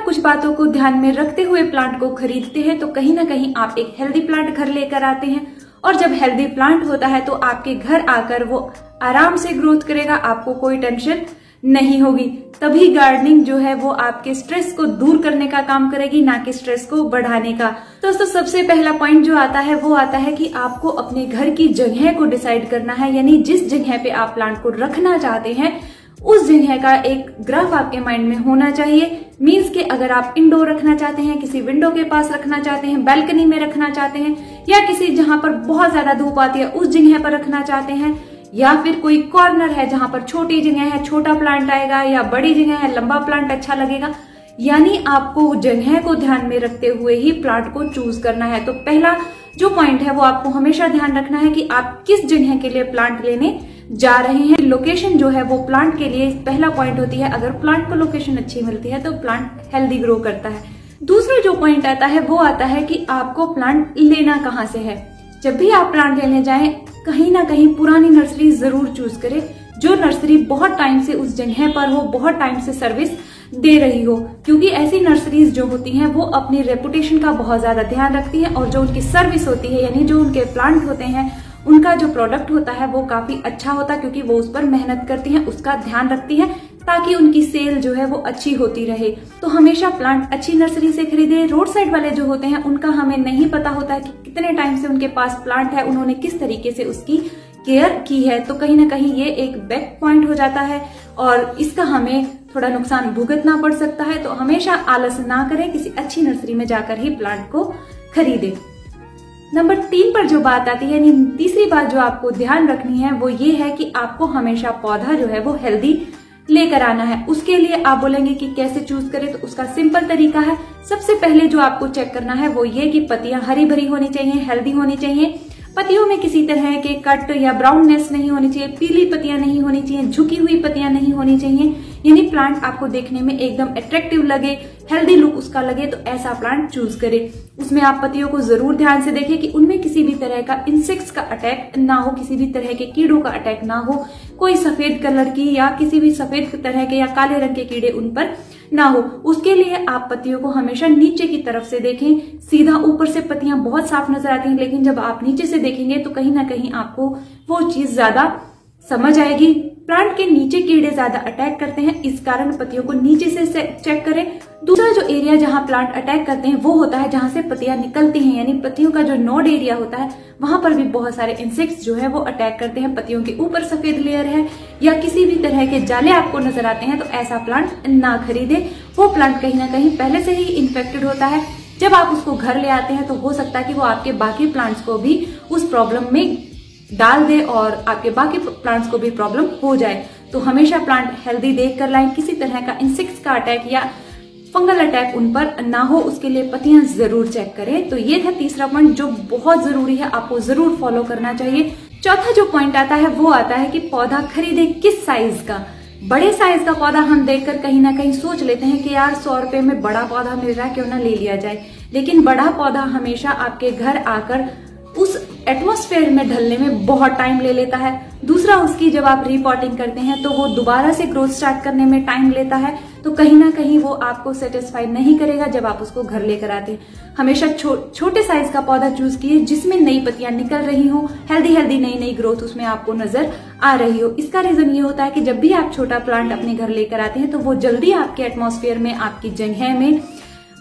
आप कुछ बातों को ध्यान में रखते हुए प्लांट को खरीदते हैं तो कहीं ना कहीं आप एक हेल्दी प्लांट घर लेकर आते हैं। और जब हेल्दी प्लांट होता है तो आपके घर आकर वो आराम से ग्रोथ करेगा, आपको कोई टेंशन नहीं होगी। तभी गार्डनिंग जो है वो आपके स्ट्रेस को दूर करने का काम करेगी, ना कि स्ट्रेस को बढ़ाने का। दोस्तों सबसे पहला पॉइंट जो आता है वो आता है कि आपको अपने घर की जगह को डिसाइड करना है, यानी जिस जगह पे आप प्लांट को रखना चाहते हैं उस जगह का एक ग्राफ आपके माइंड में होना चाहिए। मीन्स कि अगर आप इंडोर रखना चाहते हैं, किसी विंडो के पास रखना चाहते हैं, बैल्कनी में रखना चाहते हैं, या किसी जहां पर बहुत ज्यादा धूप आती है उस जगह पर रखना चाहते हैं, या फिर कोई कॉर्नर है जहां पर छोटी जगह है छोटा प्लांट आएगा, या बड़ी जगह है लंबा प्लांट अच्छा लगेगा, यानी आपको जगह को ध्यान में रखते हुए ही प्लांट को चूज करना है। तो पहला जो पॉइंट है वो आपको हमेशा ध्यान रखना है कि आप किस जगह के लिए प्लांट लेने जा रहे हैं। लोकेशन जो है वो प्लांट के लिए पहला पॉइंट होती है। अगर प्लांट को लोकेशन अच्छी मिलती है तो प्लांट हेल्दी ग्रो करता है। दूसरा जो पॉइंट आता है वो आता है कि आपको प्लांट लेना कहाँ से है। जब भी आप प्लांट लेने जाएं कहीं ना कहीं पुरानी नर्सरी जरूर चूज करें, जो नर्सरी बहुत टाइम से उस जगह पर हो, बहुत टाइम से सर्विस दे रही हो, क्योंकि ऐसी नर्सरीज जो होती हैं वो अपनी रेपुटेशन का बहुत ज्यादा ध्यान रखती हैं और जो उनकी सर्विस होती है यानी जो उनके प्लांट होते हैं उनका जो प्रोडक्ट होता है वो काफी अच्छा होता है, क्योंकि वो उस पर मेहनत करती हैं, उसका ध्यान रखती है ताकि उनकी सेल जो है वो अच्छी होती रहे। तो हमेशा प्लांट अच्छी नर्सरी से खरीदे। रोड साइड वाले जो होते हैं उनका हमें नहीं पता होता है कि कितने टाइम से उनके पास प्लांट है, उन्होंने किस तरीके से उसकी केयर की है, तो कहीं ना कहीं ये एक बैक पॉइंट हो जाता है और इसका हमें थोड़ा नुकसान भुगतना पड़ सकता है। तो हमेशा आलस ना करें, किसी अच्छी नर्सरी में जाकर ही प्लांट को खरीदें। नंबर 3 पर जो बात आती है, यानी तीसरी बात जो आपको ध्यान रखनी है वो ये है कि आपको हमेशा पौधा जो है वो हेल्दी लेकर आना है। उसके लिए आप बोलेंगे कि कैसे चूज करें, तो उसका सिंपल तरीका है। सबसे पहले जो आपको चेक करना है वो ये कि पत्तियां हरी भरी होनी चाहिए, हेल्दी होनी चाहिए, पत्तियों में किसी तरह के कट या ब्राउननेस नहीं होनी चाहिए, पीली पत्तियां नहीं होनी चाहिए, झुकी हुई पत्तियां नहीं होनी चाहिए, यानी प्लांट आपको देखने में एकदम अट्रैक्टिव लगे, हेल्दी लुक उसका लगे, तो ऐसा प्लांट चूज करें। उसमें आप पत्तियों को जरूर ध्यान से देखें कि उनमें किसी भी तरह का इंसेक्ट्स का अटैक ना हो, किसी भी तरह के कीड़ों का अटैक ना हो, कोई सफेद कलर की या किसी भी सफेद तरह के या काले रंग के कीड़े उन पर ना हो। उसके लिए आप पत्तियों को हमेशा नीचे की तरफ से देखें। सीधा ऊपर से पत्तियां बहुत साफ नजर आती हैं, लेकिन जब आप नीचे से देखेंगे तो कहीं ना कहीं आपको वो चीज ज्यादा समझ आएगी। प्लांट के नीचे कीड़े ज्यादा अटैक करते हैं, इस कारण पत्तियों को नीचे से चेक करें। दूसरा जो एरिया जहां प्लांट अटैक करते हैं वो होता है जहां से पत्तियां निकलती हैं, यानी पत्तियों का जो नोड एरिया होता है वहां पर भी बहुत सारे इंसेक्ट्स जो है वो अटैक करते हैं। पत्तियों के ऊपर सफेद लेयर है या किसी भी तरह के जाले आपको नजर आते हैं तो ऐसा प्लांट ना खरीदे। वो प्लांट कहीं ना कहीं पहले से ही इन्फेक्टेड होता है। जब आप उसको घर ले आते हैं तो हो सकता है कि वो आपके बाकी प्लांट्स को भी उस प्रॉब्लम में डाल दे और आपके बाकी प्लांट्स को भी प्रॉब्लम हो जाए। तो हमेशा प्लांट हेल्दी देख कर लाएं, किसी तरह का इंसेक्ट्स का अटैक या फंगल अटैक उन पर ना हो, उसके लिए पत्तियां जरूर चेक करें। तो ये था तीसरा पॉइंट जो बहुत जरूरी है, आपको जरूर फॉलो करना चाहिए। चौथा जो पॉइंट आता है वो आता है कि पौधा खरीदे किस साइज का। बड़े साइज का पौधा हम देखकर कहीं ना कहीं सोच लेते हैं कि यार 100 रुपए में बड़ा पौधा मिल रहा है, क्यों ना ले लिया जाए। लेकिन बड़ा पौधा हमेशा आपके घर आकर उस एटमॉस्फेयर में ढलने में बहुत टाइम ले लेता है। दूसरा, उसकी जब आप रिपोर्टिंग करते हैं तो वो दोबारा से ग्रोथ स्टार्ट करने में टाइम लेता है, तो कहीं ना कहीं वो आपको सेटिस्फाई नहीं करेगा जब आप उसको घर लेकर आते हैं। हमेशा छोटे साइज का पौधा चूज कीजिए जिसमें नई पत्तियां निकल रही हो, हेल्दी नई ग्रोथ उसमें आपको नजर आ रही हो। इसका रीजन ये होता है कि जब भी आप छोटा प्लांट अपने घर लेकर आते हैं तो वो जल्दी आपके एटमॉस्फेयर में, आपकी जगह में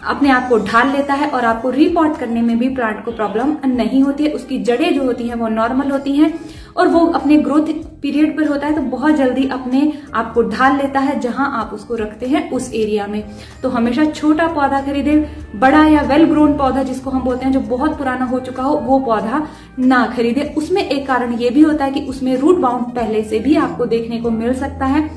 अपने आप को ढाल लेता है और आपको रिपोर्ट करने में भी प्लांट को प्रॉब्लम नहीं होती है। उसकी जड़ें जो होती हैं वो नॉर्मल होती हैं और वो अपने ग्रोथ पीरियड पर होता है तो बहुत जल्दी अपने आप को ढाल लेता है जहां आप उसको रखते हैं उस एरिया में। तो हमेशा छोटा पौधा खरीदे, बड़ा या वेल ग्रोन पौधा जिसको हम बोलते हैं जो बहुत पुराना हो चुका हो वो पौधा ना खरीदे। उसमें एक कारण ये भी होता है कि उसमें रूट बाउंड पहले से भी आपको देखने को मिल सकता है।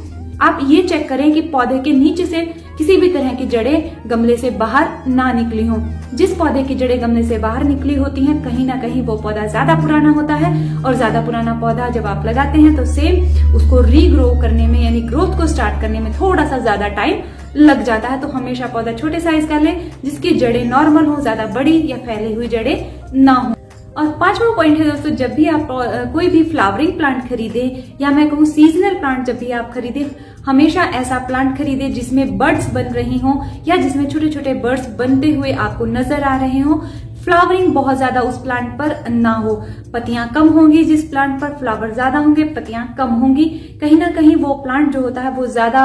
आप ये चेक करें कि पौधे के नीचे से किसी भी तरह की जड़ें गमले से बाहर ना निकली हों। जिस पौधे की जड़ें गमले से बाहर निकली होती हैं कहीं ना कहीं वो पौधा ज्यादा पुराना होता है और ज्यादा पुराना पौधा जब आप लगाते हैं तो सेम उसको रीग्रो करने में यानी ग्रोथ को स्टार्ट करने में थोड़ा सा ज्यादा टाइम लग जाता है। तो हमेशा पौधा छोटे साइज का ले जिसकी जड़ें नॉर्मल हो, ज्यादा बड़ी या फैली हुई जड़ें ना हो। और पांचवा पॉइंट है दोस्तों, जब भी आप कोई भी फ्लावरिंग प्लांट खरीदे या मैं कहूँ सीजनल प्लांट जब भी आप खरीदे, हमेशा ऐसा प्लांट खरीदे जिसमें बर्ड्स बन रही हों या जिसमें छोटे छोटे बर्ड्स बनते हुए आपको नजर आ रहे हों। फ्लावरिंग बहुत ज्यादा उस प्लांट पर ना हो, पत्तियां कम होंगी जिस प्लांट पर, फ्लावर ज्यादा होंगे पत्तियां कम होंगी। कहीं ना कहीं वो प्लांट जो होता है वो ज्यादा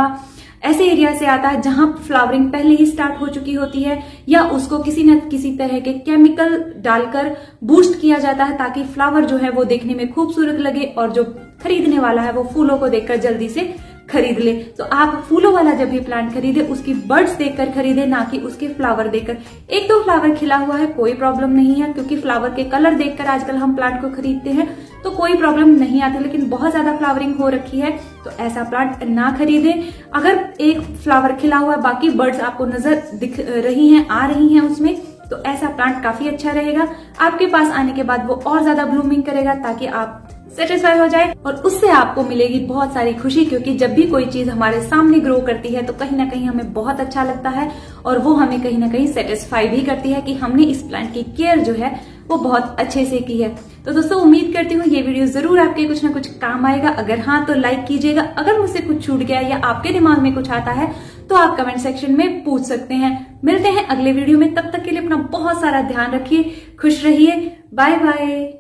ऐसे एरिया से आता है जहां फ्लावरिंग पहले ही स्टार्ट हो चुकी होती है, या उसको किसी न किसी तरह के केमिकल डालकर बूस्ट किया जाता है ताकि फ्लावर जो है वो देखने में खूबसूरत लगे और जो खरीदने वाला है वो फूलों को देखकर जल्दी से खरीद ले। तो आप फूलों वाला जब भी प्लांट खरीदे उसकी बर्ड्स देखकर खरीदे, ना कि उसके फ्लावर देखकर। एक दो फ्लावर खिला हुआ है कोई प्रॉब्लम नहीं है, क्योंकि फ्लावर के कलर देखकर आजकल हम प्लांट को खरीदते हैं तो कोई प्रॉब्लम नहीं आती। लेकिन बहुत ज्यादा फ्लावरिंग हो रखी है तो ऐसा प्लांट ना खरीदे। अगर एक फ्लावर खिला हुआ है, बाकी बर्ड्स आपको नजर दिख रही हैं, आ रही हैं उसमें, तो ऐसा प्लांट काफी अच्छा रहेगा। आपके पास आने के बाद वो और ज्यादा ब्लूमिंग करेगा ताकि आप सेटिस्फाई हो जाए और उससे आपको मिलेगी बहुत सारी खुशी, क्योंकि जब भी कोई चीज हमारे सामने ग्रो करती है तो कहीं ना कहीं हमें बहुत अच्छा लगता है और वो हमें कहीं ना कहीं सेटिस्फाई भी करती है कि हमने इस प्लांट की केयर जो है वो बहुत अच्छे से की है। तो दोस्तों उम्मीद करती हूँ ये वीडियो जरूर आपके कुछ ना कुछ काम आएगा। अगर हाँ तो लाइक कीजिएगा। अगर मुझसे कुछ छूट गया या आपके दिमाग में कुछ आता है तो आप कमेंट सेक्शन में पूछ सकते हैं। मिलते हैं अगले वीडियो में, तब तक के लिए अपना बहुत सारा ध्यान रखिए, खुश रहिए, बाय बाय।